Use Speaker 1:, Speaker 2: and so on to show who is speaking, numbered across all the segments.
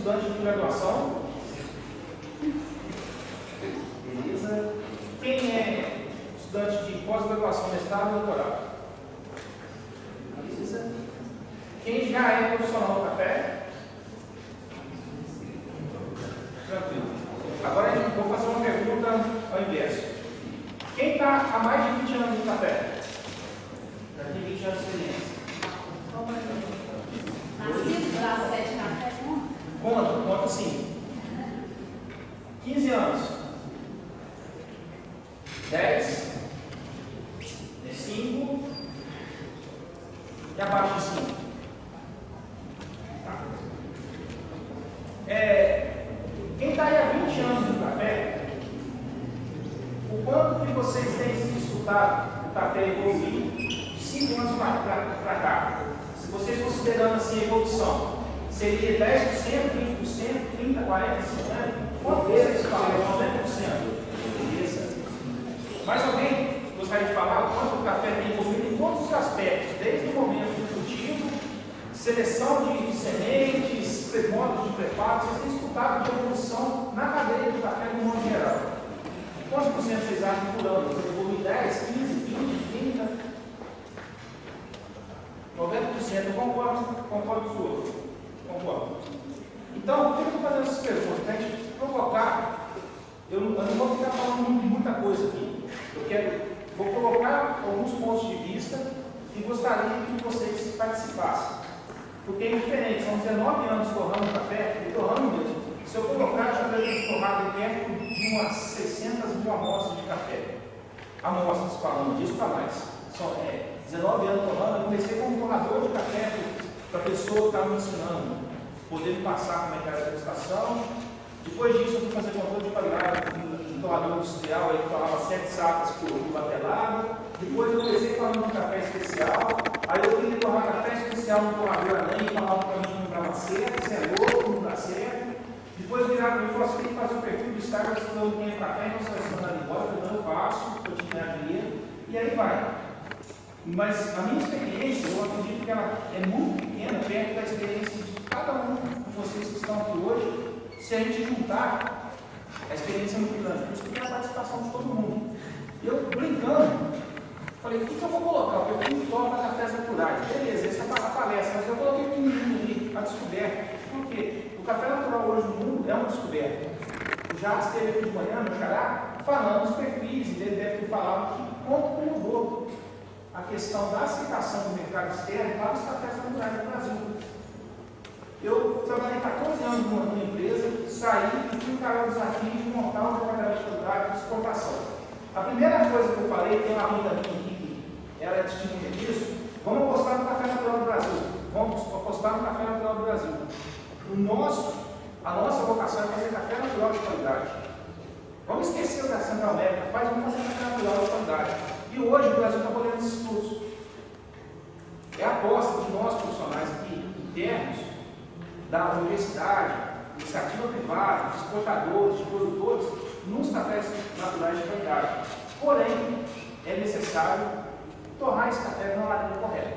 Speaker 1: estudante de graduação? Beleza. Quem é estudante de pós-graduação, mestrado e doutorado? Beleza. Quem já é profissional do café? Tranquilo. Agora eu vou fazer uma pergunta ao inverso. Quem está há mais de 20 anos no café? Já tem 20 anos de experiência.
Speaker 2: Nascido para a sede café?
Speaker 1: Conta sim. 15 anos. 10. 5. E abaixo de 5. Tá. Quem está aí há 20 anos no café, o quanto que vocês têm se estudado o café evoluir de 5 anos para cá? Se vocês considerando assim a evolução, seria 10%, 20%, 30%, 40%, 50%? Quanto vezes fala? 90%. Beleza. Mais alguém gostaria de falar o quanto o café tem evoluído em todos os aspectos, desde o momento do cultivo, seleção de sementes, modos de preparo? Vocês têm estudado de evolução na cadeia do café de modo geral. Quantos por cento vocês acham por ano? Você evolui 10, 15, 20, 30? 90%. Eu concordo com o senhor. Concordo. Então, por que eu estou fazendo essas perguntas? Para a gente provocar. Eu não vou ficar falando muita coisa aqui. Vou colocar alguns pontos de vista e gostaria que vocês participassem. Porque é diferente, são 19 anos torrando café, e torrando mesmo. Se eu colocar, já teria torrado perto de umas 600 mil amostras de café. Amostras falando disso para mais. São 19 anos torrando. Eu comecei como torrador de café para a pessoa que estava me ensinando, poder me passar como é que era a degustação. Depois disso, eu fui fazer controle de qualidade no torrador industrial, aí falava 7 sacas por batelada. Depois eu comecei falando de café especial. Aí eu queria torrar café especial no torrador além, e falava para mim que não dava certo, isso é louco, não dá certo. Depois viraram para mim e falaram: você tem que fazer o perfil do Instagram, se não tem café, não sai mandando embora. Eu não faço, eu te ganhar dinheiro, e aí vai. Mas a minha experiência, eu acredito que ela é muito pequena, perto da experiência de cada um de vocês que estão aqui hoje. Se a gente juntar, a experiência é muito grande. Por isso que tem a participação de todo mundo. Eu, brincando, falei: o que eu vou colocar? O perfil de torna para cafés naturais. Beleza, essa é a palestra, mas eu coloquei um menino ali, a descoberta. Por quê? O café natural hoje no mundo é uma descoberta. O Jacques esteve aqui de manhã, no Xará, falando dos perfis, e ele deve ter falado que quanto mudou a questão da aceitação do mercado externo para os cafés naturais no Brasil. Eu trabalhei 14 anos numa empresa, saí e fui encarar o desafio de montar um departamento de qualidade de exportação. A primeira coisa que eu falei, tem uma amiga minha aqui, que ela é testemunha disso: vamos apostar no café natural do Brasil. Vamos apostar no café natural do Brasil. A nossa vocação é fazer café natural de qualidade. Vamos esquecer da Central América, vamos fazer café natural de qualidade. E hoje o Brasil está colhendo esses frutos. É a aposta de nós profissionais aqui, internos, da universidade, iniciativa privada, de exportadores, de produtores, nos cafés naturais de qualidade. Porém, é necessário torrar esse café na maneira correta.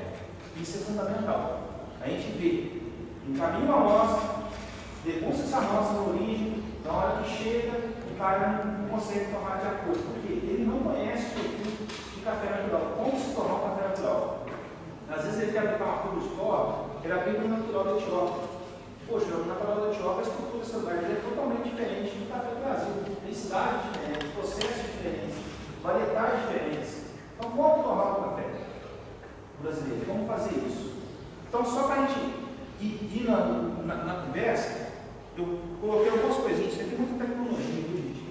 Speaker 1: Isso é fundamental. A gente vê, encaminha uma amostra, degusta essa amostra na origem, na hora que chega, o cara não consegue tomar de acordo, porque ele não conhece o perfil de café natural, como se tornar um café natural. Às vezes ele quer aplicar uma fibra de cobre, ele aplica o natural da Etiópia. Poxa, o natural da Etiópia, a estrutura celular dele é totalmente diferente do café do Brasil. Tem cidades diferentes, processos diferentes, variedades diferentes. Então, como torrar o café brasileiro? Como fazer isso? Então, só para a gente ir na conversa, eu coloquei algumas coisinhas. Tem muita tecnologia, viu, gente?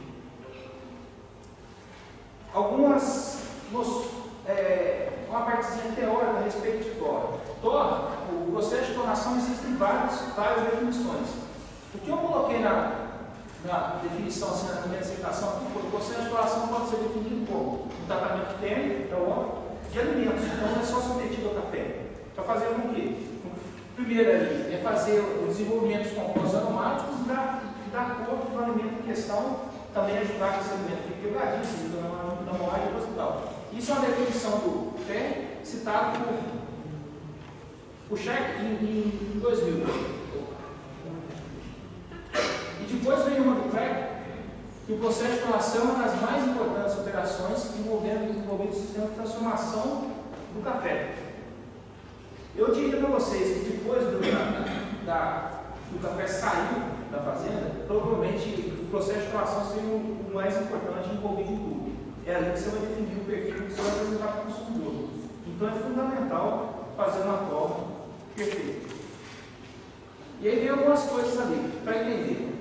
Speaker 1: Uma partezinha teórica a respeito de torra. O processo de torração existem várias definições. O que eu coloquei na definição, assim, na minha dissertação aqui, foi: o processo de torração pode ser definido como um tratamento térmico, de alimentos. Então não é só submetido ao café. Para fazer com o quê? Primeiro ali é fazer o desenvolvimento dos compostos aromáticos e dar cor do alimento em questão, também ajudar que esse alimento fique quebradíssimo, na moagem e tal. Isso é uma definição do pé, citado por Scheck em 2000. que o processo de torração é uma das mais importantes operações envolvendo o sistema de transformação do café. Eu diria para vocês que depois do café sair da fazenda, provavelmente o processo de torração seria o mais importante envolvido em tudo. É ali que você vai definir o perfil que você vai apresentar para o consumidor. Então é fundamental fazer uma prova perfeita. E aí vem algumas coisas ali para entender.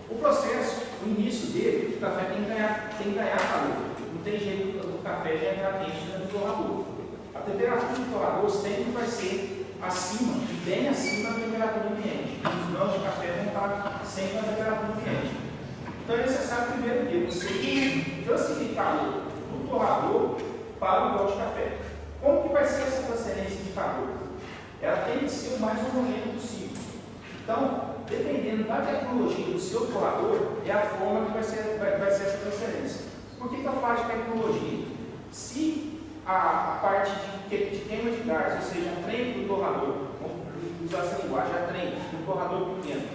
Speaker 1: O processo, o início dele, o café tem que ganhar calor. Não tem jeito do café já entrar quente dentro do torrador. A temperatura do torrador sempre vai ser acima, bem acima da temperatura ambiente. Os grãos de café vão estar sempre na temperatura ambiente. Então é necessário primeiro que você transferir calor do torrador para o grão de café. Como que vai ser essa transferência de calor? Ela tem que ser o mais homogêneo possível. Então, dependendo da tecnologia do seu torrador, é a forma que vai ser essa transferência. Por que eu falo de tecnologia? Se a parte de queima de gás, ou seja, a trem do torrador, vamos usar essa linguagem, a trem do torrador pequeno,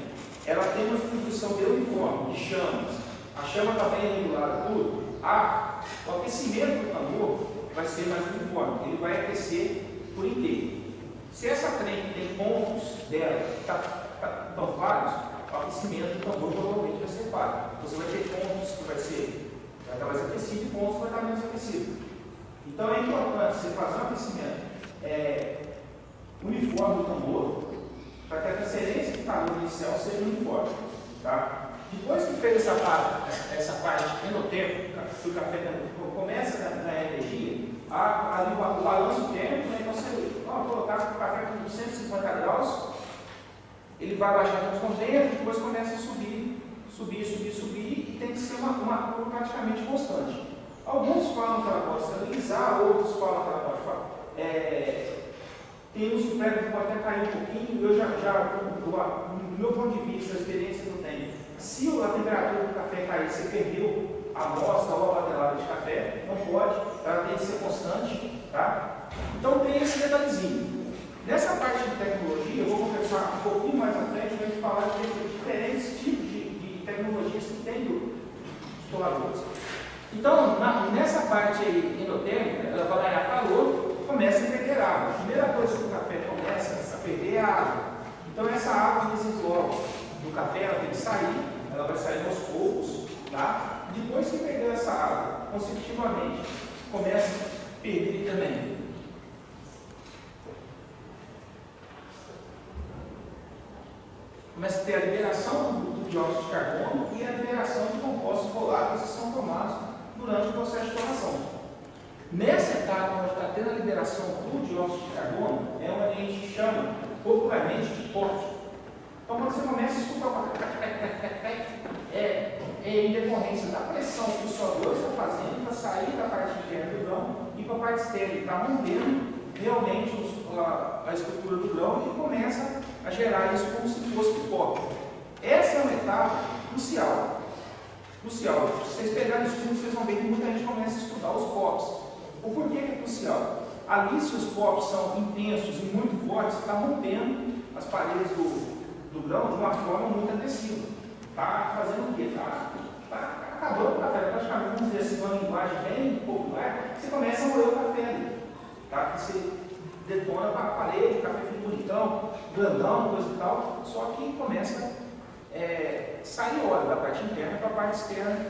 Speaker 1: ela tem uma distribuição de uniforme, de chamas, a chama está bem regulada, tudo, o aquecimento do tambor vai ser mais uniforme, ele vai aquecer por inteiro. Se essa trem tem pontos dela que estão falhos, o aquecimento do tambor provavelmente vai ser falho. Você vai ter pontos que vai estar mais aquecido e pontos que vai estar menos aquecido. Então é importante você fazer um aquecimento uniforme do tambor para que a transferência de calor inicial seja uniforme. Tá? Depois que fez essa parte endotérmica, que o café começa a ganhar energia, ali o balanço térmico, né, então você colocar o café com 150 graus, ele vai baixar a tensão dentro, depois começa a subir, e tem que ser uma curva praticamente constante. Alguns falam que ela pode estabilizar, outros falam que ela pode tem um supremo que pode até cair um pouquinho. Do meu ponto de vista, a experiência que eu tenho, se a temperatura do café cair, você perdeu a amostra ou a tonelada de café, não pode, ela tem que ser constante. Tá? Então tem esse detalhezinho. Nessa parte de tecnologia, eu vou conversar um pouquinho mais à frente para a gente falar de diferentes tipos de tecnologias que tem dos torradores. Então, nessa parte aí endotérmica, ela vai ganhar calor, começa a perder água. A primeira coisa que o café começa a perder é a água. Então, essa água residual do café ela tem que sair, ela vai sair aos poucos, tá? Depois que perder essa água, consecutivamente, começa a perder também. Começa a ter a liberação do dióxido de carbono e a liberação de compostos voláteis que são formados durante o processo de torração. Nessa etapa, onde está tendo a liberação do dióxido de carbono, é onde a gente chama popularmente de corte. Então, quando você começa a escutar o café, é em decorrência da pressão que o CO2 está fazendo para sair da parte interna do grão e para a parte externa. Ele está mantendo realmente a estrutura do grão e começa a gerar isso como se fosse pó. Essa é uma etapa crucial. Se vocês pegarem estudos, vocês vão ver que muita gente começa a estudar os POPs. O porquê que é crucial? Ali, se os POPs são intensos e muito fortes, está rompendo as paredes do grão de uma forma muito agressiva. Está fazendo o quê? Está acabando o café. Praticamente, vamos dizer assim, uma linguagem bem popular, você começa a moer o café ali. Tá? Você detona para a parede, o café fica bonitão, grandão, coisa e tal, só que começa sair óleo da parte interna para a parte externa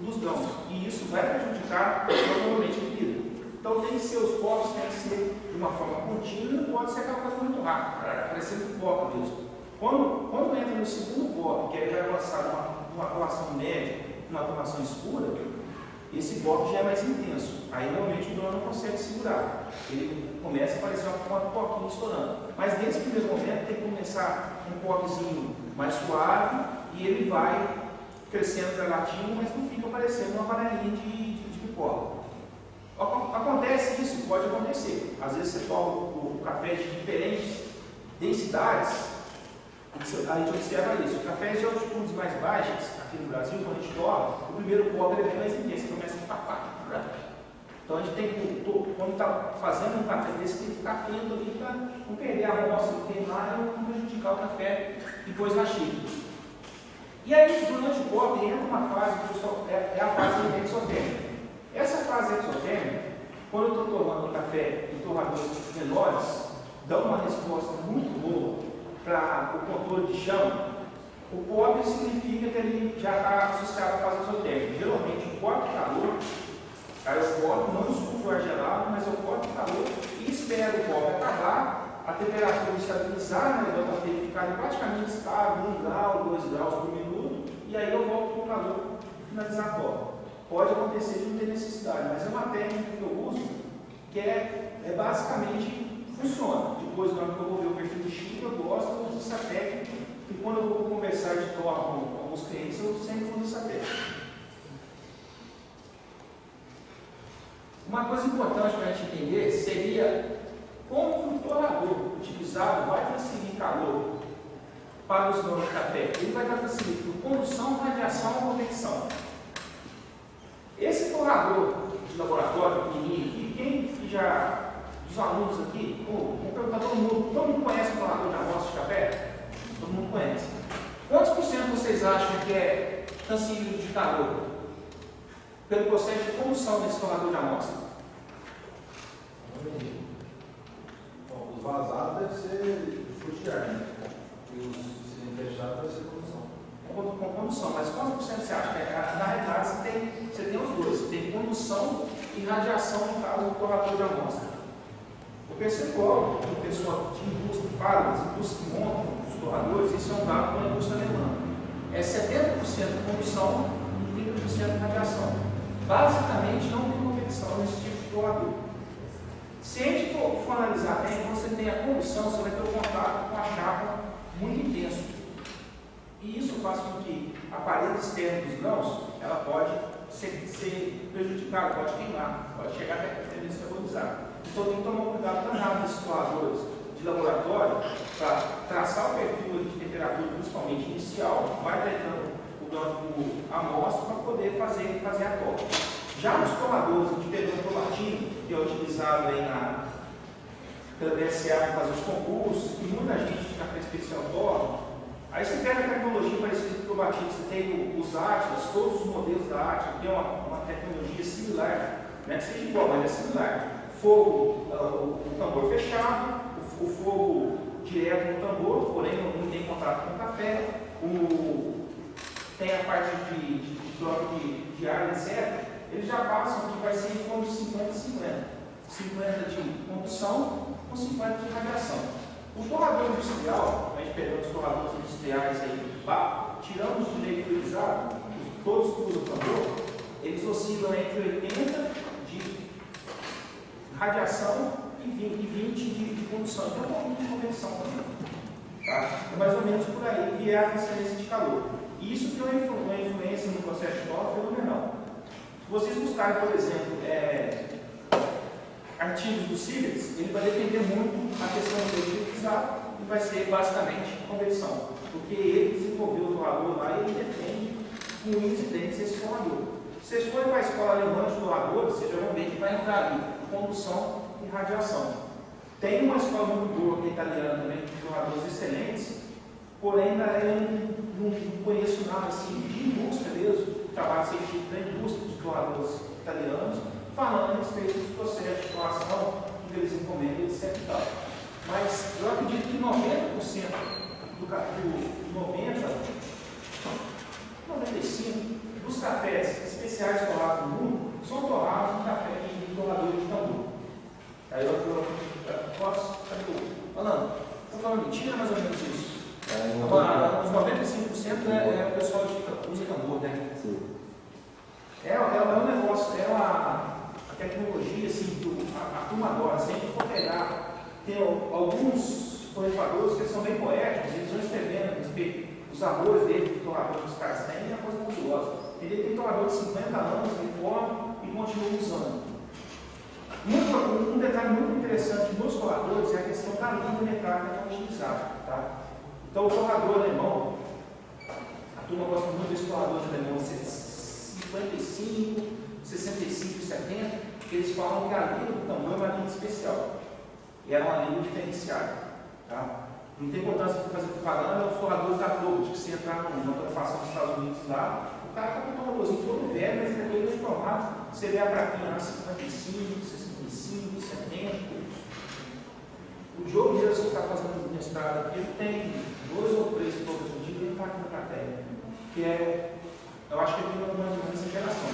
Speaker 1: dos grãos. E isso vai prejudicar provavelmente a bebida. Então tem que ser os copos, tem que ser de uma forma contínua, não pode ser aquela coisa muito rápida, parecendo um copo mesmo. Quando entra no segundo copo, que ele vai avançar uma colação média, uma colação escura, esse copo já é mais intenso. Aí realmente o grão não consegue segurar. Ele começa a parecer uma coquinha estourando. Mas nesse primeiro momento tem que começar um coquezinho mais suave e ele vai crescendo gradativo, mas não fica parecendo uma panelinha de pipoca. Acontece isso? Pode acontecer. Às vezes você toma o café de diferentes densidades, a gente observa isso. Cafés de altitudes mais baixas, aqui no Brasil, quando a gente toma, o primeiro copo é bem mais intenso, começa a papar. Então a gente tem que, quando está fazendo um café desse, tem que ficar atento ali para não perder a amostra, queimar e não prejudicar o café depois na xícara. E aí, durante o cobre, entra uma fase que é a fase exotérmica. Essa fase exotérmica, quando eu estou tomando café em torradores menores, dá uma resposta muito boa para o controle de chama. O cobre significa que ele já está associado à fase exotérmica. Geralmente, o cobre de calor, aí eu cobre, não escuto o ar gelado, mas eu cobre de calor e espero o cobre acabar, a temperatura estabilizar, né, para ter ficado praticamente estável, 1 grau, 2 graus por minuto, e aí eu volto para o calor finalizar a cobre. Pode acontecer de não ter necessidade, mas é uma técnica que eu uso que é basicamente funciona. Depois, na hora que eu vou ver o perfil de Chico, eu gosto, eu uso essa técnica, e quando eu vou conversar de torre com alguns clientes, eu sempre uso essa técnica. Uma coisa importante para a gente entender seria como o torrador utilizado vai transferir calor para os grãos de café. Ele vai estar transferindo condução, radiação ou convecção. Esse torrador de laboratório pequenininho aqui, quem já, dos alunos aqui, vou perguntar a todo mundo conhece o torrador de amostra de café? Todo mundo conhece. Quantos por cento vocês acham que é transferido de calor pelo processo de condução desse torrador de amostra?
Speaker 3: Bom, os vazados devem ser fluxo de ar, né? E os cilindros fechados devem ser condução.
Speaker 1: Com condução, mas quantos por cento você acha? Na realidade, você tem os dois. Você tem condução e radiação no caso do torrador de amostra. O percentual que o pessoal de indústria fala, as indústrias que montam os torradores, isso é um dado da indústria alemã. É 70% condução e 30% radiação. Basicamente, não tem convecção nesse tipo de torrador. Se a gente for analisar bem, quando você tem a condução, você vai ter o contato com a chapa muito intenso. E isso faz com que a parede externa dos grãos, ela pode ser prejudicada, pode queimar, pode chegar até a tendência carbonizar. Então tem que tomar um cuidado danado nesses torradores de laboratório para traçar o perfil de temperatura, principalmente inicial, vai estar entrando o grão por amostra para poder fazer a torre. Já nos torradores de pedrolatino, que é utilizado aí pela BSA para fazer os concursos, e muita gente de café especial torra, aí você pega a tecnologia parecida com o Batista, você tem os Atlas, todos os modelos da Atlas, que é uma tecnologia similar, não é que seja igual, mas é similar. Fogo, o tambor fechado, o fogo direto no tambor, porém não tem contato com o café, tem a parte de troca de ar, etc. Eles já passam que vai ser em torno de 50-50. 50 de condução com 50 de radiação. O torrador industrial, a gente pegando os torradores industriais aí, tiramos de leite fluidizado, todos que usam tambor, eles oscilam entre 80 de radiação e 20 de condução. Então, um pouquinho de conversão também. Tá? É mais ou menos por aí que é a transferência de calor. E isso tem uma influência no processo de torre fenomenal. Se vocês buscarem, por exemplo, artigos do Siemens, ele vai defender muito a questão do leite fluidizado e vai ser basicamente conversão. Porque ele desenvolveu o torrador lá e ele defende com incidência esse torrador. Se vocês forem para a escola alemã de torradores, vocês já vão ver que vai entrar ali condução e radiação. Tem uma escola muito boa que é italiana também, de torradores excelentes, porém eu não conheço nada assim de indústria mesmo, trabalho científico da indústria de torradores italianos, falando a respeito dos processos de torração, que eles encomendam, etc. E tal. Mas eu acredito que 90% dos 95% dos cafés especiais torrados no mundo são torrados em café em torradores de tambor. Aí eu posso, falando, estou falando mentira, mais ou menos isso. Os 95% é o pessoal que usa tambor, né? Sim. É um negócio, a tecnologia, assim, a turma adora. Se a gente for pegar, tem alguns torrefadores que são bem poéticos, eles vão escrevendo a respeito dos amores dele, que o torrador dos caras têm, é uma coisa fabulosa. Ele tem torrador de 50 anos, reforma e continua usando. Um detalhe muito interessante nos torradores é a questão da linha mecânica que é utilizada. Tá? Então, o torrador alemão, a turma gosta muito desse torrador alemão, 55, 65 e 70, que eles falam que a linha do tambor é uma linha especial. E é uma linha diferenciada. Tá? Não tem importância de fazer propaganda, os forradores da Globo, que você entrar numa autofação dos Estados Unidos lá, o cara está com um tornadorzinho todo velho, mas ele é todo transformado. Você vê a plaquinha lá, 55, 65, 70. O Diogo Dias que está fazendo o mestrado aqui, ele tem 2 ou 3 todos os dias, ele está aqui na plateia. Que é, eu acho que ele tem uma diferença de geração.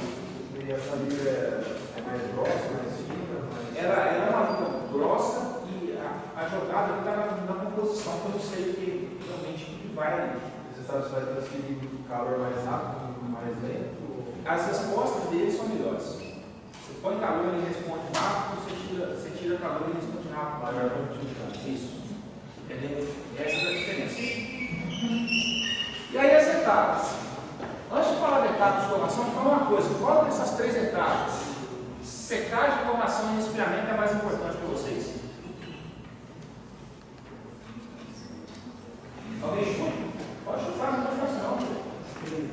Speaker 3: E essa livre é mais grossa, mais fina?
Speaker 1: Ela é uma luta grossa e a jogada está na composição, que eu não sei que realmente vai ali.
Speaker 3: Você sabe se vai transferir o calor mais rápido, mais lento?
Speaker 1: As respostas dele são melhores. Você põe calor e ele responde rápido, você tira calor e ele responde rápido.
Speaker 3: Maior produtividade.
Speaker 1: Isso. Entendeu? Essa é a diferença. E aí as etapas. Antes de falar da etapa de formação, vou falar uma coisa. Qual dessas 3 etapas? Secagem, formação e resfriamento é mais importante para vocês? Alguém chuta? Pode chutar, não pode fazer não.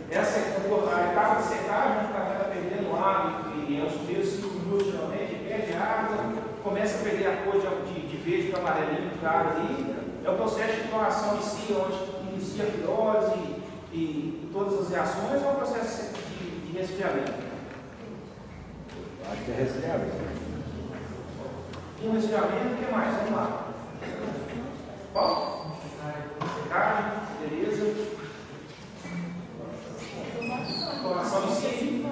Speaker 1: Essa a etapa de secagem, o café está perdendo água e aos primeiros 5 minutos geralmente perde água, começa a perder a cor de verde para amarelinho claro ali. É o processo de formação em si, onde inicia a pirose e todas as reações, ou é o processo de resfriamento?
Speaker 4: Acho que é resfriamento.
Speaker 1: Um resfriamento, o que mais? Vamos lá. Qual? Secagem, beleza. Formação em si.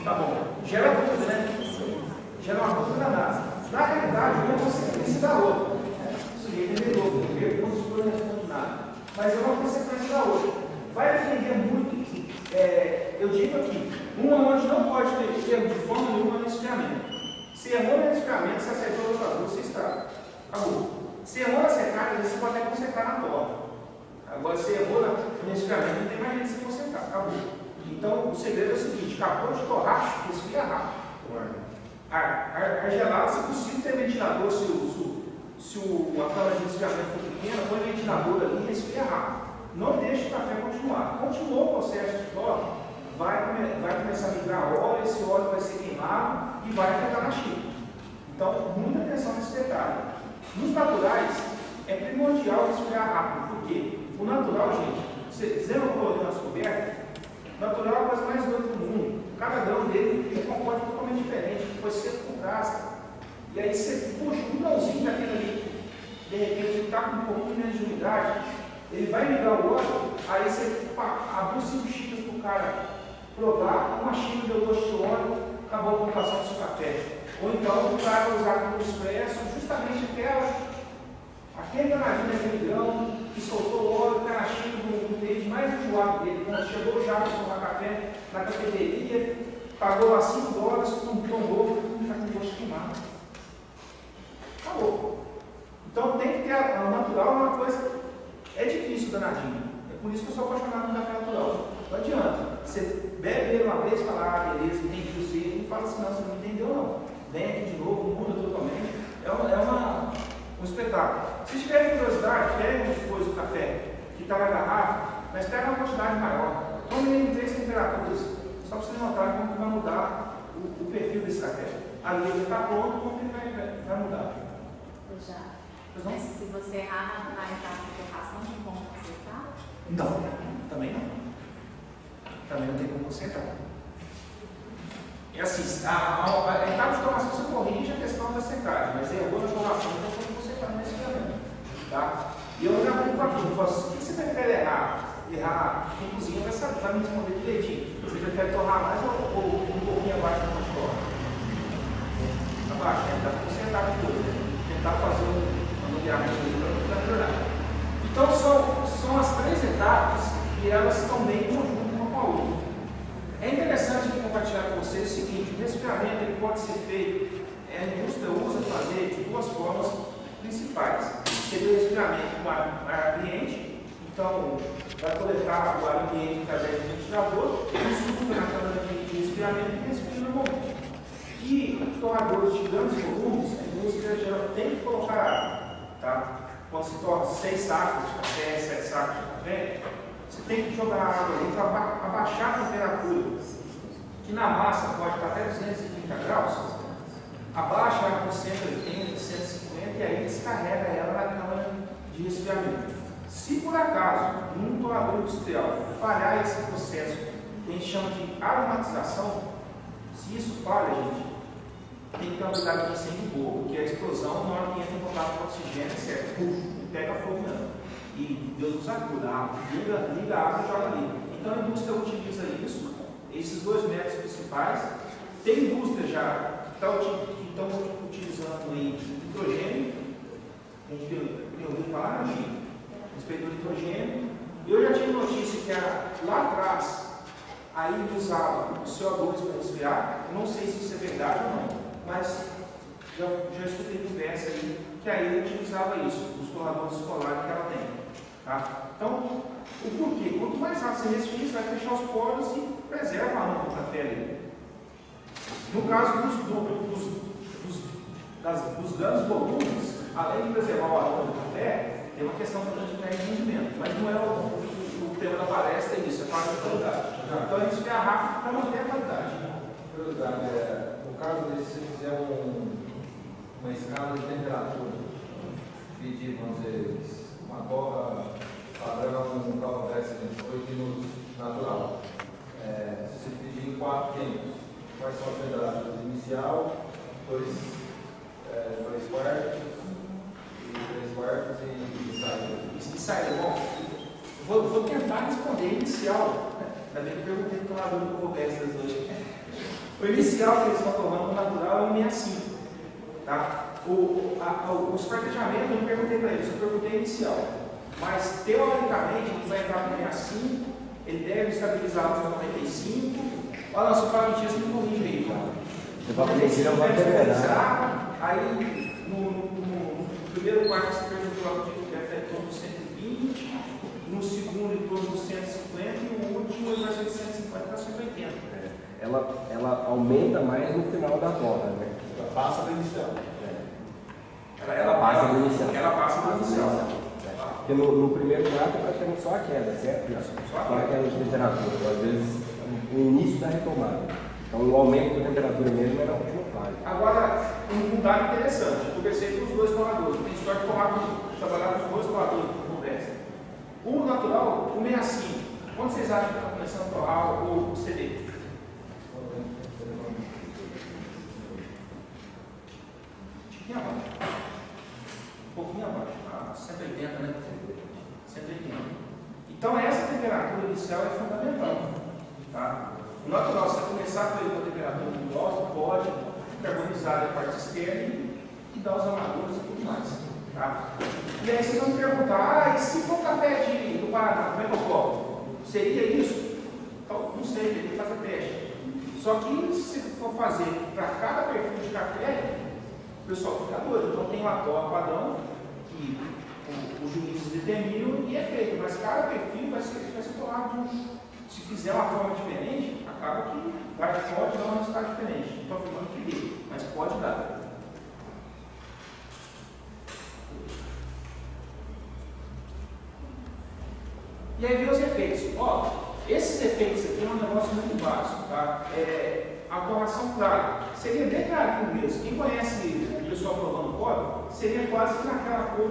Speaker 1: Tá bom. Gera dúvida, né? Gera uma dúvida danada. Na realidade, uma consequência da outra. O sujeito é louco, não responde nada. Mas é uma consequência da outra. Vai depender muito que, eu digo aqui, uma onde não pode ter erro de forma nenhuma no resfriamento. Se errou no resfriamento, se acertou no vapor, você estraga. Acabou. Se errou na secagem, você pode até consertar na torre. Agora, se errou no resfriamento, não tem mais jeito de você consertar. Acabou. Então, o segredo é o seguinte: acabou de torrar, resfria rápido. Ar gelado, se possível, ter ventilador, se a câmara de resfriamento for pequena, põe ventilador ali e resfria rápido. Não deixe o café continuar. Continuou o processo de torre, vai começar a migrar óleo, esse óleo vai ser queimado e vai afetar na xícara. Então, muita atenção nesse detalhe. Nos naturais, é primordial resfriar rápido. Por quê? O natural, gente, vocês lembram que eu coloquei nas cobertas? O natural é a coisa mais doida do mundo. Cada grão dele tem um comportamento totalmente diferente, foi seco com casca. E aí você puxa um grãozinho daquele ali, de repente ele está com um pouquinho menos de umidade, ele vai ligar o óleo, aí você abre 5 xícaras para o cara provar, uma xícara deu gosto de óleo, acabou a colocação do seu café. Ou então o cara vai usar como expresso justamente aquele danadinho daquele grão que soltou o óleo, o cara chega no mês mais enjoado dele. Quando chegou já para tomar café na cafeteria, pagou lá $5, tombou, está com gosto queimado. Acabou. Então tem que ter o natural, uma coisa. É difícil o danadinho. É por isso que eu sou apaixonado no café natural. Não adianta. Você bebe ele uma vez e fala, beleza, entendi o seu, e fala assim, não, você não entendeu não. Vem aqui de novo, muda totalmente. Um espetáculo. Se tiverem curiosidade, querem depois o café que está na garrafa, mas pega uma quantidade maior. Tome ele em 3 temperaturas, só para vocês notarem como vai mudar o perfil desse café. A linha está pronta, como ele vai mudar.
Speaker 2: Mas se você errar na etapa de torração, tem como consertar?
Speaker 1: Não, também não. Também não tem como consertar. É assim, a etapa de torração você corrige a questão da secagem, mas errou na torração, então você tem que consertar nesse momento. Tá? E eu já vou com aquilo, eu falo assim, o que você prefere errar? Quem cozinha vai me responder direitinho. Você prefere torrar mais ou um pouquinho abaixo da onde torra? Abaixo, tentar consertar depois, tentar fazer uma maneamento ali para melhorar. Então são as 3 etapas e elas estão bem em conjunto uma com a outra. É interessante compartilhar com vocês o seguinte: o resfriamento ele pode ser feito, a indústria usa fazer de 2 formas principais. Seria o resfriamento com ar ambiente, então vai coletar o ar ambiente através do ventilador, insufla na câmara de resfriamento e respira normalmente. E torradores de grandes volumes, a indústria geral tem que colocar água. Tá? Quando se torna 6 sacos de café, 7 sacos de café, você tem que jogar água ali para abaixar a temperatura, que na massa pode estar até 230 graus, abaixa ela com 180, 150 e aí descarrega ela na câmara de resfriamento. Se por acaso, num torrador industrial, falhar esse processo que a gente chama de aromatização, se isso falha, gente, tem que ter uma cuidado de incêndio boa, porque a explosão, na hora que entra em contato com o oxigênio, certo? E pega fogo mesmo. E Deus nos acuda, liga a água e joga ali. Então a indústria utiliza isso, esses dois métodos principais. Tem indústria já que estão utilizando aí nitrogênio, a gente tem ouvido falar, né, a respeito do nitrogênio. Eu já tive notícia que lá atrás, aí usava o CO2 para resfriar, não sei se isso é verdade ou não, mas já escutei conversa aí que aí utilizava isso, os torradores escolares que ela tem. Tá? Então, o porquê? Quanto mais rápido você resfria, você vai fechar os poros e preserva a âmbar do café ali. No caso dos grandes volumes, além de preservar o aroma do café, tem uma questão também de rendimento, mas não é o tema da palestra, é isso, é parte da qualidade. Então a gente quer rápido para manter a qualidade.
Speaker 3: Curiosidade, no caso desse, se você fizer uma escala de temperatura, pedir, vamos dizer, uma copa padrão, um copo 8 minutos natural, se você pedir em 4 tempos, quais são as temperaturas inicial, 2 quartos e 3 quartos e saída?
Speaker 1: Saída, bom, vou tentar responder inicial. Ainda bem que eu perguntei para o torrador do conversa hoje. O inicial que eles estão tomando no natural é o 65. Tá? O esquartejamento eu não perguntei para eles, eu perguntei inicial. Mas teoricamente ele vai entrar no 65, ele deve estabilizar no 95. Olha, nossa, fala mentira, você me corrige aí, tá?
Speaker 4: Você vai corrigir, eu vou
Speaker 1: estabilizar. Aí no primeiro quarto você perguntou lá, deve estar em torno dos 120, no segundo em torno dos 150 e no último ele vai ser de 150 para 180.
Speaker 4: Ela aumenta mais no final da torra, né?
Speaker 3: Ela passa do inicial.
Speaker 1: Ela passa do inicial. Ela passa do inicial.
Speaker 4: Porque no primeiro prato é praticamente só a queda, certo?
Speaker 1: Só
Speaker 4: a queda de temperatura, às vezes o início da retomada. Então o aumento da temperatura mesmo era a última fase.
Speaker 1: Agora, um dado interessante, eu conversei com os dois torradores, tem história de trabalhar com os dois torradores por conversa. O natural, o 65, quando vocês acham que está começando a torrar o CD? Um pouquinho abaixo, 180, né? 180. Então essa temperatura inicial é fundamental. Tá? O natural, se você começar com ele com a temperatura luminosa, pode carbonizar a parte externa e dar os amargores e tudo mais. Tá? E aí vocês vão me perguntar, e se for café do Paraná, como é que eu coloco? Seria isso? Então, não sei, tem que fazer teste. Só que se for fazer para cada perfil de café, o pessoal fica doido. Então tem uma torra padrão que os juízes determinam e é feito, mas cada perfil vai ser torrado. Se fizer uma forma diferente, acaba que pode dar um resultado diferente. Não estou afirmando que dê, mas pode dar. E aí vem os efeitos. Esses efeitos aqui é um negócio muito básico, tá? A torração clara. Seria bem clarinho mesmo. Quem conhece o pessoal provando cobre, seria quase que naquela cor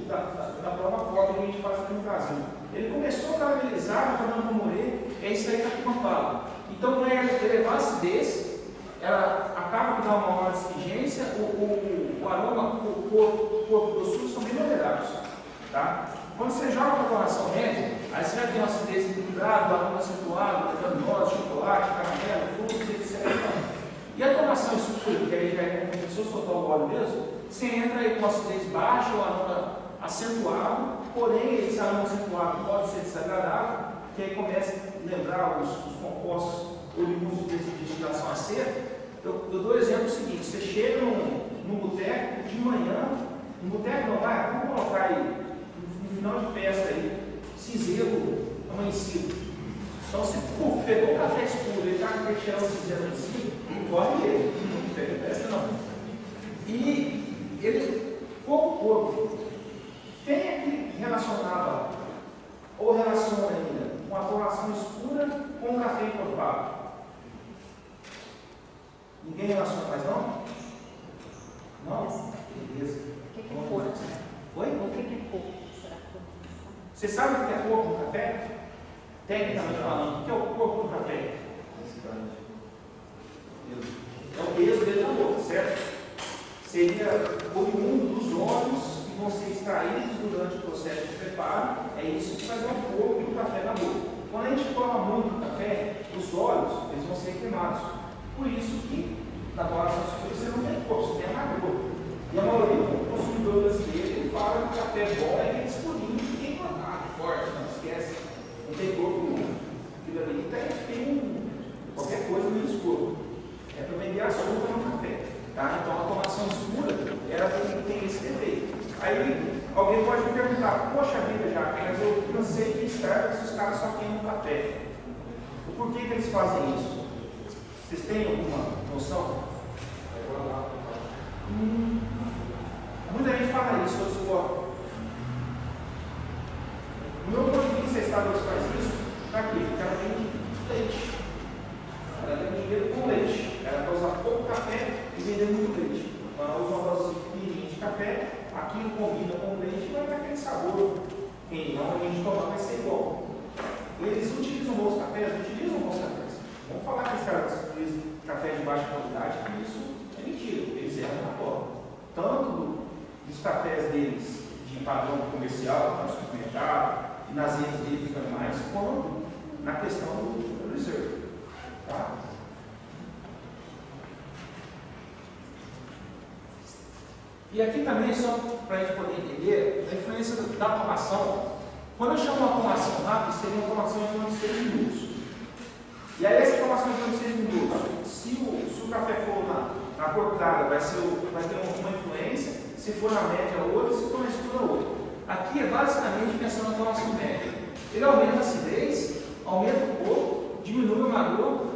Speaker 1: da prova cobre que a gente faz aqui no Brasil. Ele começou a caramelizar, está dando para morrer, é isso aí que a turma fala. Então vai elevar a acidez, ela acaba por dar uma maior astringência, o aroma, o corpo do sul são bem moderados. Tá? Quando você joga para a torração média, aí você vai ter uma acidez equilibrada, o aroma acentuado, noz, chocolate, caramelo, frutos, etc. E a torração escura, que aí já começou a soltar o óleo mesmo, você entra aí com acidez baixa, o aroma acentuado, porém esse aroma acentuado pode ser desagradável, que aí começa a lembrar os compostos oriundos de destilação a seca. Eu dou o exemplo seguinte: você chega num boteco de manhã, no boteco não vai, vamos colocar aí, no final de festa aí, cinzeiro amanhecido. Então você pegou o café escuro, ele está com o cheirão cinzeiro amanhecido, não corre ele, não pega festa não. E ele, corpo, quem é que relacionava, ou relaciona ainda, uma torração escura com um café encorpado? Ninguém relaciona mais não? Não? Beleza.
Speaker 2: O que é corpo?
Speaker 1: Oi?
Speaker 2: O que é corpo?
Speaker 1: Você sabe o que é corpo no café? Tecnicamente falando, o que é o corpo do café? É o peso dele na boca, certo? Seria oriundo dos óleos que vão ser extraídos durante o processo de preparo. É isso que faz o corpo do café na boca. Quando a gente toma muito café, os óleos eles vão ser queimados. Por isso que na coloração superior você não tem corpo, você tem amargor. E a maioria do consumidor brasileiro ele fala que o café bom é aquele escurinho que tem quadrado, forte, não esquece. Não tem corpo nenhum. Aquilo ali tem qualquer coisa no escuro. É para vender açúcar no café. Tá? Então a tomação escura ela tem esse defeito. Aí alguém pode me perguntar, poxa vida, já, mas eu cansei de estar se os caras só queimam café. Por que eles fazem isso? Vocês têm alguma noção? Muita gente fala isso, eu discordo. No meu ponto de vista, a Starbucks faz isso para quê? Porque ela vende leite. Ela ganha dinheiro com leite. Ela vai usar pouco café e vender muito leite. Então, ela usa uma dose pequenininha de café, aquilo combina com o leite e vai dar aquele sabor. Quem não, a gente tomar vai ser igual. Eles utilizam bons cafés? Utilizam bons cafés. Vamos falar que os caras utilizam café de baixa qualidade, isso é mentira. Eles erram na prova. Tanto dos cafés deles de padrão comercial, no supermercado e nas redes deles dos animais, quanto na questão do reserve. Tá? E aqui também, só para a gente poder entender, a influência da tomação. Quando eu chamo uma tomação rápida, seria uma tomação de menos de 6 minutos. E aí essa tomação de menos de 6 minutos, se o café for na cortada, vai ter uma influência, se for na média outra, se for na escura outra. Aqui é basicamente pensando na tomação média. Ele aumenta a acidez, aumenta o corpo, diminui o amargor,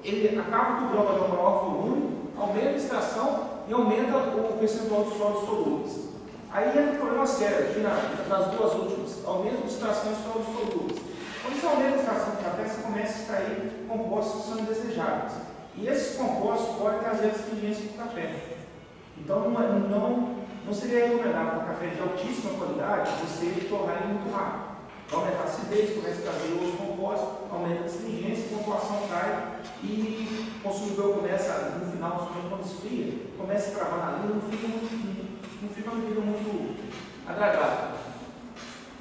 Speaker 1: ele acaba com o grão do maior volume, aumenta a extração e aumenta o percentual de sólidos solúveis. Aí entra o problema sério, aqui nas duas últimas, aumento de extração de sólidos solúveis. Quando você aumenta a extração do café, você começa a extrair compostos que são indesejáveis. E esses compostos podem trazer astringência para o café. Então não seria recomendável um café de altíssima qualidade você torrar ele muito rápido. Aumenta a acidez, começa a trazer outros compostos, aumenta a astringência, a pontuação cai e o consumidor começa, no final, quando esfria, começa a travar na língua, não fica uma bebida muito agradável.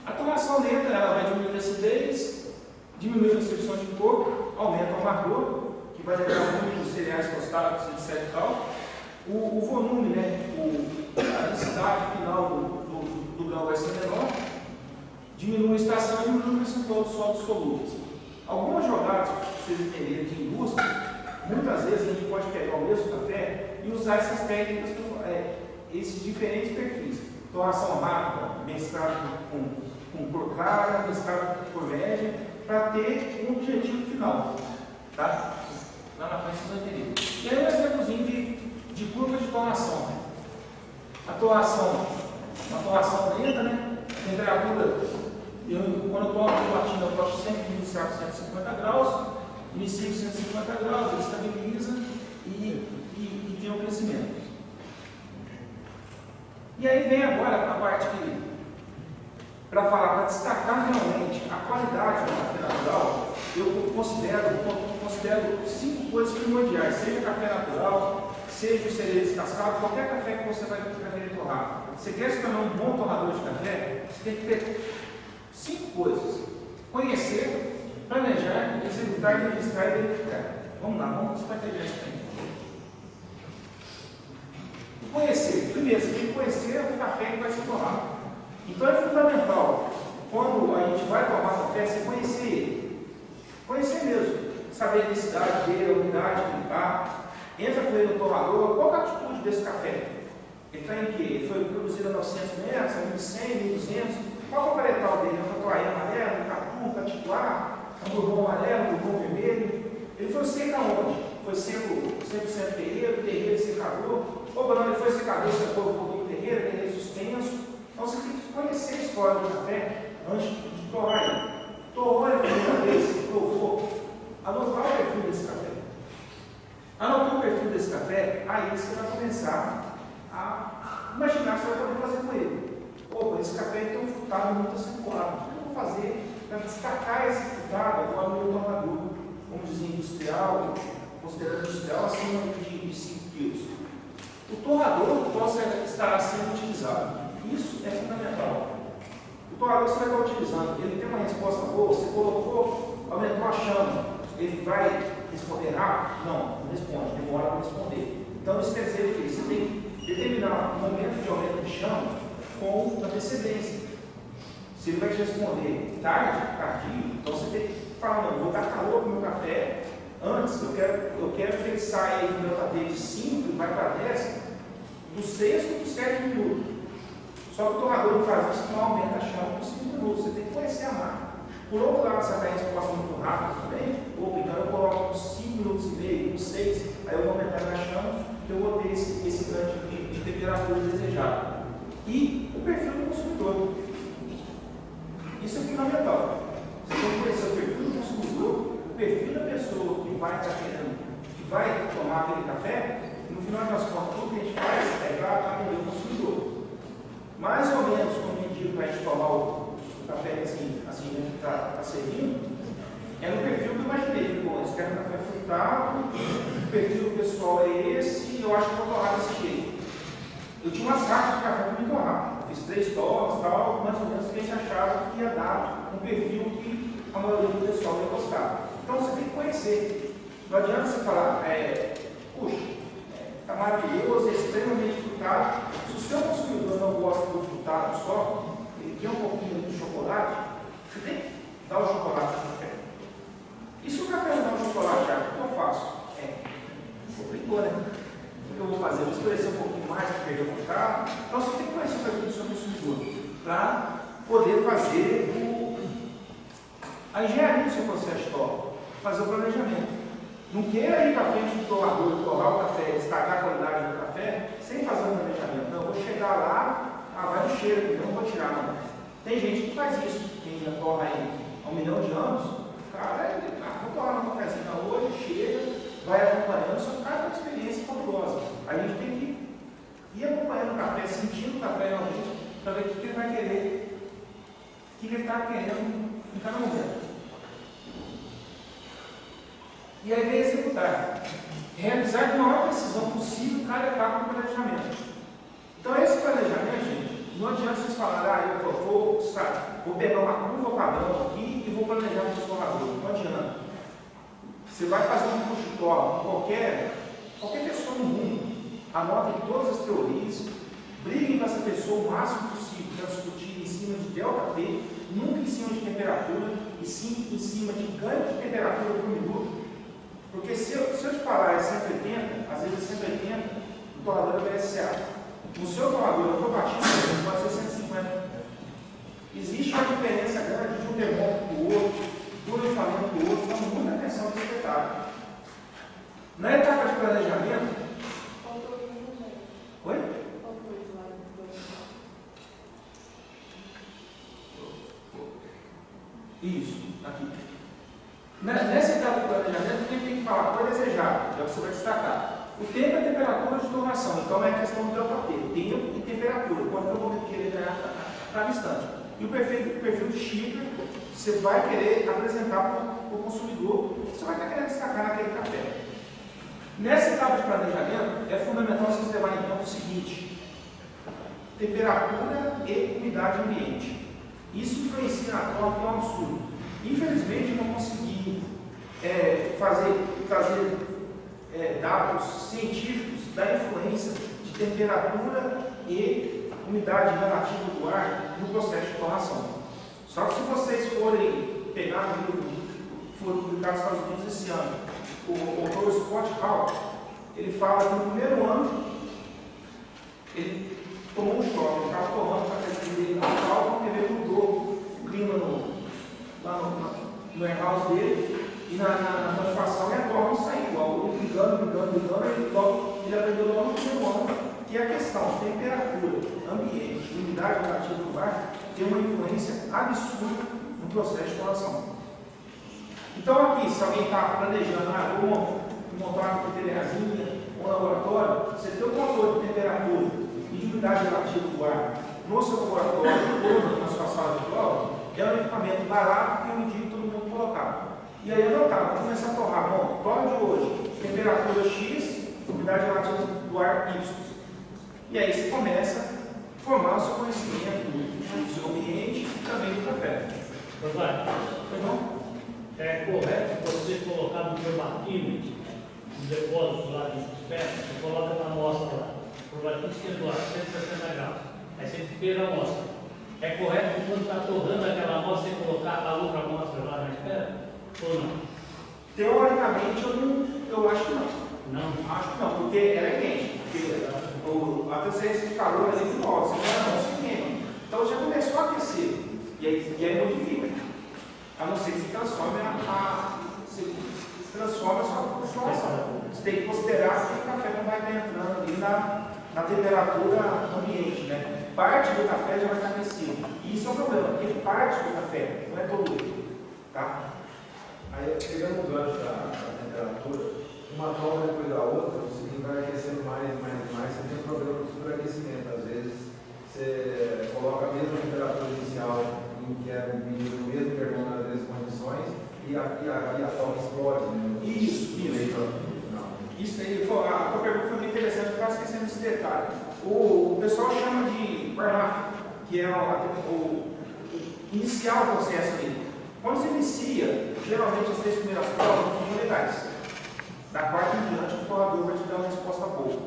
Speaker 1: A tomação lenta ela vai diminuir a acidez, diminui a percepção de corpo, aumenta o amargor, que vai levar muito os cereais tostados, etc. O volume, né, a densidade final do grão vai ser menor, diminui a extração e diminui o percentual de sólidos solúveis. Algumas jogadas, para vocês entenderem de indústria, muitas vezes a gente pode pegar o mesmo café e usar essas técnicas, esses diferentes perfis. Tomação rápida, mesclado com cor clara, mesclado com cor média, para ter um objetivo final. Tá? Lá na frente vocês vão entender. E aí um exemplozinho de curva de tomação. Né? A tomação, uma tomação lenta, né? A temperatura, quando eu tomo a platina, eu gosto sempre de iniciar com 150 graus, inicio com 150 graus, ele estabiliza e tem um crescimento. E aí vem agora a parte que, para destacar realmente a qualidade do café natural, eu considero 5 coisas primordiais, seja café natural, seja o cereja descascado, qualquer café que você vai querer torrar. Você quer se tornar um bom torrador de café, você tem que ter 5 coisas. Conhecer, planejar, executar, registrar e verificar. Vamos lá, vamos compartilhar isso aí. Conhecer. Primeiro, você tem que conhecer o café que vai ser torrado. Então é fundamental, quando a gente vai tomar café, você conhecer ele. Conhecer mesmo. Saber a densidade dele, a umidade que ele está. Entra com ele no torrador. Qual é a altitude desse café? Ele está em quê? Ele foi produzido a 900 metros, a 1100, 1200. Qual é o varietal dele? É um tatuaí amarelo, um catu, catituá, um bourbon amarelo, um bourbon vermelho. Ele foi seco aonde? Foi seco 100% terreiro, secador. Ou não, ele foi secador, secou um pouquinho terreiro suspenso. Então você tem que conhecer a história do café antes de torrar ele. Torrou ele a primeira vez, provou. Anotar o perfil desse café. Anotar o perfil desse café, aí você vai começar a imaginar o que você vai poder fazer com ele. Opa, esse café tem um frutado muito acentuado. Eu vou fazer para destacar esse frutado agora no meu torrador? Vamos dizer industrial, considerando industrial acima de 5 quilos. O torrador possa estar sendo utilizado. Isso é fundamental. O torrador você vai estar utilizando, ele tem uma resposta boa, você colocou, aumentou a chama, ele vai responder rápido? Não responde, demora para responder. Então isso quer dizer que você tem que determinar o momento de aumento de chama com antecedência. Se ele vai te responder tardio, então você tem que falar, não, vou dar calor para o meu café antes, eu quero que ele saia do meu café de 5 e vai para 10, do 6º e do 7º minuto. Só que o torrador não faz isso, não aumenta a chama por 5 minutos, você tem que conhecer a máquina. Por outro lado, se a resposta muito rápida também, então eu coloco uns 5 minutos e meio, uns 6, aí eu vou aumentar a chama, que eu vou ter esse ganho de temperatura desejado. E o perfil do consumidor. Isso é fundamental. Você tem que conhecer o perfil do consumidor, o perfil da pessoa que vai estar querendo, que vai tomar aquele café, e no final das contas, tudo que a gente faz é para atender o consumidor. Mais ou menos, quando eu digo para a gente tomar o café assim que está servindo, é no perfil que eu imaginei. Bom, eles querem café frutado, o perfil do pessoal é esse, e eu acho que vou torrar desse jeito. Eu tinha umas cartas de café para me torrar. Eu fiz 3 torras, tal, mais ou menos que a gente achava que ia dar um perfil que a maioria do pessoal ia gostar. Então você tem que conhecer. Não adianta você falar, puxa, está maravilhoso, é extremamente frutado. Se o seu consumidor não gosta do frutado só, ele quer um pouquinho de chocolate, você tem que dar o chocolate no café. E se o café não dá o chocolate, o que eu faço? Complicou, né? O que eu vou fazer? Eu vou escurecer um pouquinho mais para perder o frutado. Então você tem que conhecer o perfil do seu consumidor para poder fazer a engenharia do seu processo de torra, fazer o planejamento. Não queira ir para frente do torrador, torrar o café, destacar a qualidade do café, sem fazer um planejamento. Não, eu vou chegar lá, vai no cheiro, eu não vou tirar, não. Tem gente que faz isso, quem já torra aí há 1 milhão de anos, o cara, vou torrar um cafezinho hoje, chega, vai acompanhando, só que o cara tem uma experiência fabulosa. A gente tem que ir acompanhando o café, sentindo o café realmente, para ver o que ele vai querer, o que ele está querendo em cada momento. E aí vem executar. Realizar com a maior precisão possível cada etapa do planejamento. Então esse planejamento, gente, não adianta vocês falarem, eu vou pegar uma curva padrão aqui e vou planejar o seu torrador. Não adianta. Você vai fazer um curso de torra com qualquer pessoa no mundo, anotem todas as teorias, briguem com essa pessoa o máximo possível para discutir em cima de ΔT, nunca em cima de temperatura, e sim em cima de ganho de temperatura por minuto. Porque se eu te falar é 180, às vezes é 180, o torrador é VSA. No seu torrador, eu estou batindo, pode ser 150. Existe uma diferença grande de um termômetro para o outro, do equipamento para o outro, então muita atenção nesse detalhe. Na etapa de planejamento. Oi? Isso, aqui. Nessa etapa de planejamento, o que tem que falar? Qual é desejado? É o que você vai destacar. O tempo é a temperatura de torração, então é a questão do ΔT, tempo e temperatura, quanto eu vou querer ganhar a cada instante. E o perfil de xícara, você vai querer apresentar para o consumidor, você vai estar querendo destacar naquele café. Nessa etapa de planejamento, é fundamental vocês levarem em conta o seguinte: temperatura e umidade ambiente. Isso influencia na torra, que é um absurdo. Infelizmente, eu não consegui trazer dados científicos da influência de temperatura e umidade relativa do ar no processo de torração. Só que se vocês forem pegar no livro que foi publicado nos Estados Unidos esse ano, o autor Scott Hall, ele fala que no primeiro ano ele tomou um choque, ele estava torrando para a dele na sala, porque ele mudou o clima lá no warehouse dele, e na manipulação e a torre não saiu igual, ele brigando, ele aprendeu logo no primeiro ano, que é a questão de temperatura, ambiente, umidade relativa do ar, tem uma influência absurda no processo de torração. Então aqui, se alguém está planejando, vou montar uma cafeteriazinha ou um laboratório, você tem um controle de temperatura e de umidade relativa do ar no seu laboratório ou na sua sala de prova, é um equipamento barato, permitido todo mundo colocar. E aí eu notava, começar a torrar, bom, torra de hoje, temperatura X, umidade relativa do ar Y. E aí você começa a formar o seu conhecimento do seu ambiente e também do café.
Speaker 5: É correto você colocar no seu baquímetro, no depósito lá de espera, você coloca na amostra lá, por baquímetro esquerdo, 160 graus. Aí você espera a amostra. É correto quando está torrando aquela amostra, você colocar a outra amostra lá na espera? Ou não?
Speaker 1: Teoricamente, eu acho que não.
Speaker 5: Não.
Speaker 1: Acho que não, porque ela é quente. A transferência de calor é muito alta, você não queima. Então já começou a aquecer. E aí modifica. A não ser que se transforme a sua situação. Você tem que considerar que o café não vai estar entrando ali na temperatura ambiente, né? Parte do café já vai estar aquecido. E isso é um problema, porque parte do café não é todo ele. Tá?
Speaker 3: Aí, pegando o gancho da temperatura, uma torre depois da outra, você vai aquecendo mais, você tem um problema com o superaquecimento. Às vezes, você coloca a mesma temperatura inicial, em que é medido no mesmo termômetro, às vezes, condições, e a torre explode. Né?
Speaker 1: Isso. Isso aí, a tua pergunta foi muito interessante, eu estava esquecendo esse detalhe. O pessoal chama de warm-up, que é o iniciar o processo ali. Quando você inicia, geralmente as 3 primeiras provas não ficam legais. Da quarta em diante, o torrador vai te dar uma resposta boa.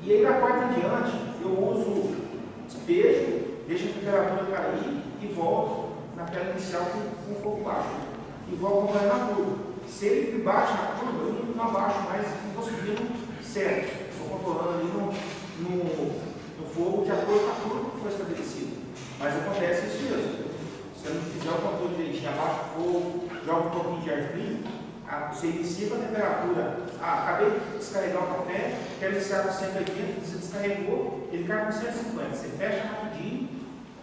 Speaker 1: E aí, da quarta em diante, eu uso despejo, deixo a temperatura cair e volto naquela inicial com um pouco baixo. E vou acompanhando a curva. Se ele bate na curva, eu não abaixo mais, não vou subindo certo. Estou controlando ali no fogo de acordo com a curva que foi estabelecida. Mas acontece isso mesmo. Se eu não fizer o controle direitinho, abaixa o fogo, joga um pouquinho de ar frio, você inicia com a temperatura. Acabei de descarregar o café, quero iniciar com 180, você descarregou, ele cai com 150. Você fecha rapidinho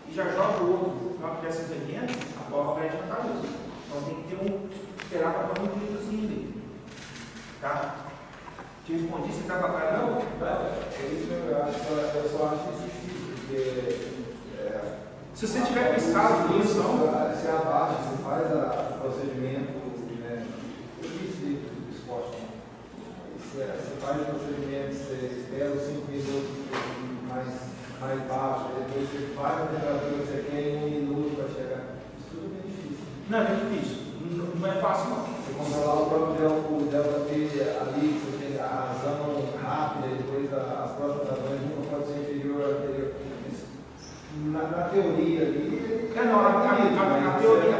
Speaker 1: e já joga o outro. Na hora que tiver 180, a bola vai adiantar isso. Então tem que esperar para dar um gritozinho ali. Tá? Te respondi, você está bacana? Não,
Speaker 3: é isso mesmo, eu só acho isso difícil, porque
Speaker 1: se você tiver pescado com isso,
Speaker 3: você abaixa, você faz o procedimento, né? Eu disse do esporte, você faz o procedimento, você espera os 5 minutos mais baixo, depois você faz a temperatura que você quer em 1 minuto para chegar. Isso tudo é bem difícil.
Speaker 1: Não, é bem difícil. Não é fácil, não.
Speaker 3: Você controlar o próprio delta T ali, você tem a razão rápida, e depois as próximas razões nunca pode ser inferior à anterior. Na teoria ali.
Speaker 1: Na teoria,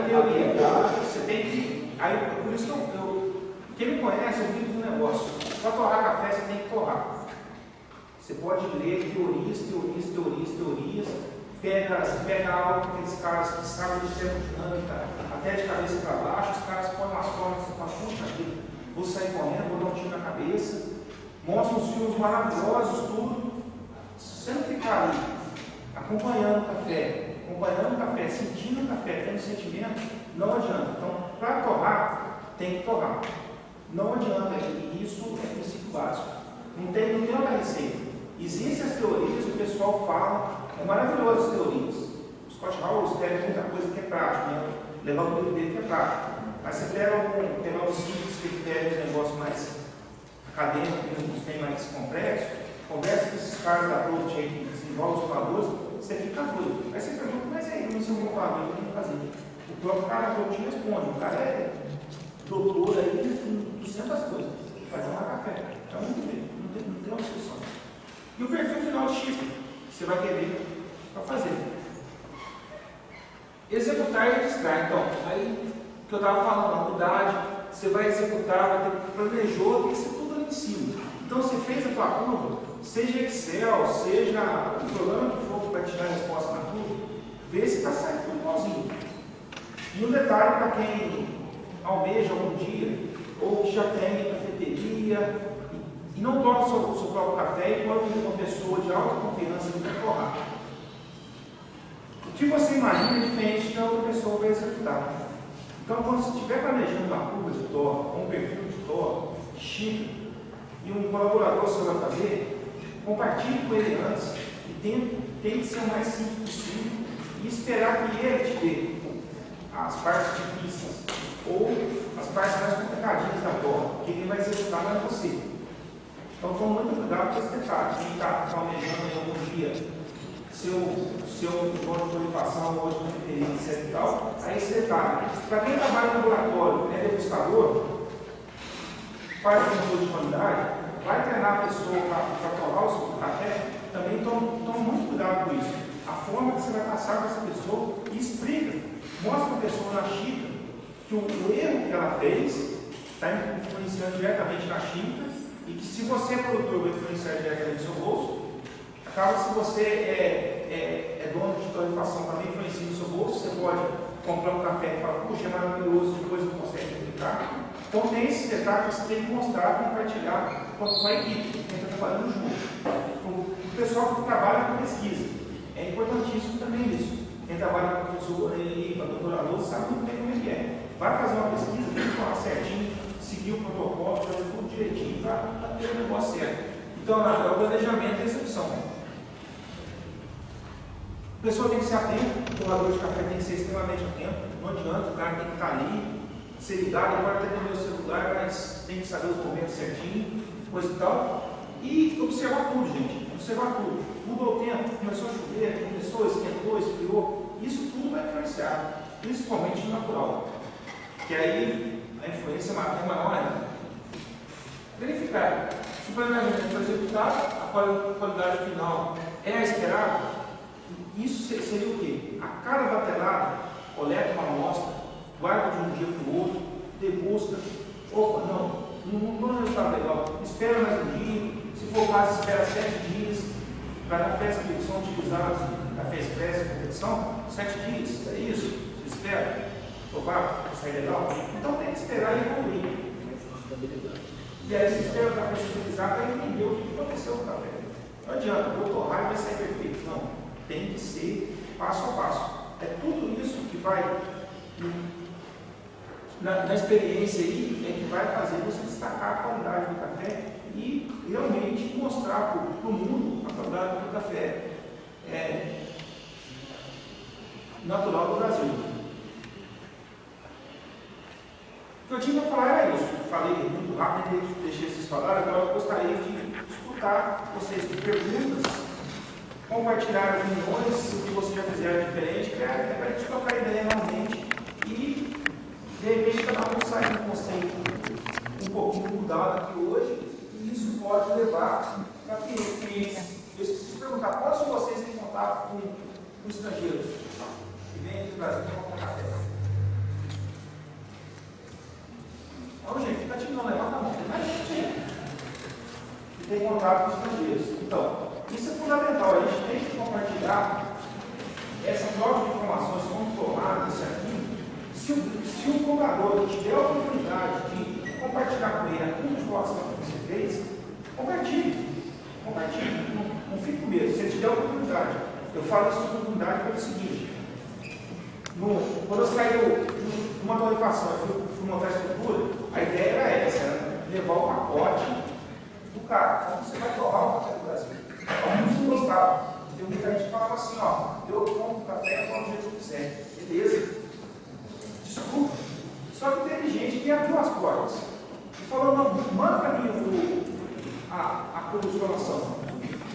Speaker 1: você tem que. Aí, por isso que quem me conhece, eu digo um negócio. Para torrar café, você tem que torrar. Você pode ler teorias. Você pega algo com aqueles caras que sabem de termodinâmica, até de cabeça para baixo, os caras põem umas formas, você fala, puxa vida, vou sair correndo, vou dar um tiro na cabeça, mostram uns filmes maravilhosos, tudo. Se você não ficar ali, acompanhando o café, sentindo o café, tendo sentimento, não adianta. Então, para torrar, tem que torrar. Não adianta, e isso é princípio básico. Não tem outra receita. Existem as teorias, o pessoal fala, é maravilhoso as teorias. O Scott Howard escreve muita coisa que é prática, né? Levar o livro dele que é prático. Mas você pega um simples que pega um negócio mais acadêmico, que tem mais complexo, conversa com esses caras da Approach aí que desenvolvem os computadores, você fica doido. Aí você pergunta, mas aí, no seu computador, o que tem que fazer? O próprio cara da Approach responde, o cara é doutor aí em 200 coisas. Fazer um café. Então não tem uma discussão. E o perfil final de Chico, que você vai querer para fazer. Executar e registrar. Então, aí que eu estava falando, na unidade, você vai executar, vai ter planejou, tem que ser tudo ali em cima. Então, você fez a tua curva, seja Excel, seja o programa que for para tirar a resposta na curva, vê se está saindo tudo igualzinho. E um detalhe para quem almeja algum dia, ou que já tem cafeteria, e não toma o seu próprio café enquanto uma pessoa de alta confiança não quer torrar. O que você imagina é diferente que a outra pessoa vai executar. Então, quando você estiver planejando uma curva de torra, um perfil de torra, de xícara, e um colaborador você vai fazer, compartilhe com ele antes e tente ser o mais simples possível e esperar que ele te dê as partes difíceis ou as partes mais complicadinhas da torre, que quem vai executar não é você. Então, tome muito cuidado com esse detalhe. Quem está almejando em algum dia seu dono de colifação, hoje de referência e tal, aí esse detalhe. Para quem trabalha no laboratório, é degustador, faz controle de qualidade, vai treinar a pessoa para torrar o seu café, também tome muito cuidado com isso. A forma que você vai passar para essa pessoa e explica, mostra para a pessoa na xícara que o erro que ela fez está influenciando diretamente na xícara e que se você é produtor vai influenciar diretamente no seu bolso. Acaba se você é dono de torrefação também influencia no seu bolso, você pode comprar um café e falar, puxa, é maravilhoso, depois não consegue aplicar. Então tem esse detalhe que você tem que mostrar, compartilhar com a equipe, quem está trabalhando junto. O pessoal que trabalha com pesquisa. É importantíssimo também isso. Quem trabalha com a professora e com a doutora Lúcia sabe muito bem como é que é. Vai fazer uma pesquisa, tem que falar certinho, seguir o protocolo, fazer tudo direitinho para ter o negócio certo. Então, é o planejamento e a execução. A pessoa tem que ser atento, o torrador de café tem que ser extremamente atento. Não adianta, o cara tem que estar ali, ser ligado, agora tem que ter o celular, mas tem que saber os momentos certinho, coisa e tal. E observar tudo, gente. Observar tudo. Mudou o tempo, começou a chover, começou, esquentou, esfriou. Isso tudo vai influenciar, principalmente no natural. Que aí a influência é maior ainda. Verificar. Se o planejamento foi executado, a qualidade final é a esperada. Isso seria o quê? A cada batelada, coleta uma amostra, guarda de um dia para o outro, degusta. Opa, não é resultado legal. Espera mais um dia. Se for o caso, espera 7 dias. Para cafés que são utilizados, café expresso de competição, 7 dias. É isso. Você espera. Provar, sair legal. Então tem que esperar e evoluir. E aí você espera o café se utilizar para entender o que aconteceu com o café. Não adianta, vou torrar e vai sair perfeito. Não. Tem que ser passo a passo. É tudo isso que vai, na experiência aí, é que vai fazer você destacar a qualidade do café e realmente mostrar para o mundo a qualidade do café natural do Brasil. O que eu tinha para falar era isso. Falei muito rápido, deixei vocês falarem, agora eu gostaria de escutar vocês de perguntas, compartilhar opiniões, o que vocês já fizeram diferente, para a gente trocar ideia realmente e, de repente, cada um sai com um conceito um pouquinho mudado aqui hoje, e isso pode levar para que eu esqueci de perguntar, quantos de vocês têm contato com estrangeiros que vêm aqui do Brasil para comprar café? Então, gente, fica ativando, levanta a mão, tem mais gente que tem contato com estrangeiros. Então, isso é fundamental, a gente tem que compartilhar essa troca de informações, como tornar isso aqui. Se o comprador tiver a oportunidade de compartilhar com ele a informação que você fez, compartilhe. Não fique com medo, se ele tiver a oportunidade. Eu falo isso com oportunidade pelo seguinte: quando eu saí de uma torrefação, eu fui montar a estrutura, a ideia era essa, era levar o pacote do cara. Como você vai torrar o café do Brasil? Alguns não gostavam. Tem muita gente que falava assim, eu compro café, eu tomo do jeito que eu quiser. Beleza. Desculpa. Só que teve gente que abriu as portas e falou, manda para mim a curva de informação.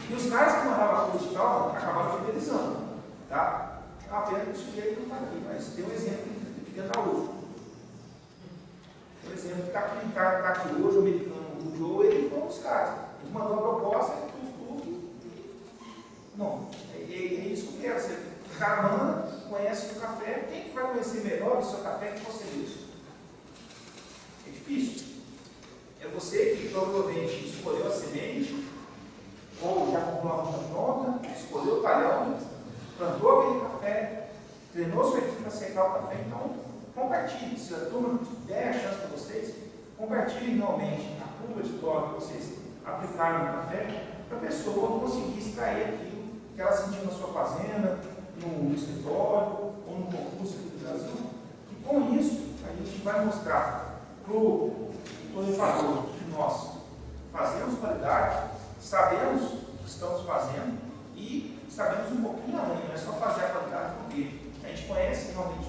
Speaker 1: E os caras que mandavam a curva de tal acabaram fidelizando. Tá? A pena que o sujeito não está aqui, mas tem um exemplo dentro da UFO. Tem um exemplo que está aqui hoje, o americano, o Joe, ele foi um dos caras. Ele mandou uma proposta e não, é isso que eu quero. O cara manda, conhece o café, quem que vai conhecer melhor o seu café que você mesmo? É difícil. É você que provavelmente escolheu a semente, ou já comprou uma muda pronta, escolheu o talhão, plantou aquele café, treinou sua equipe para secar o café. Então, compartilhe. Se a turma der a chance para vocês, compartilhem realmente a curva de torre que vocês aplicaram no café, para a pessoa conseguir extrair aquilo que ela sentiu na sua fazenda, no escritório ou no concurso aqui do Brasil. E com isso, a gente vai mostrar para o torrefador que nós fazemos qualidade, sabemos o que estamos fazendo e sabemos um pouquinho além, não é só fazer a qualidade, porque a gente conhece realmente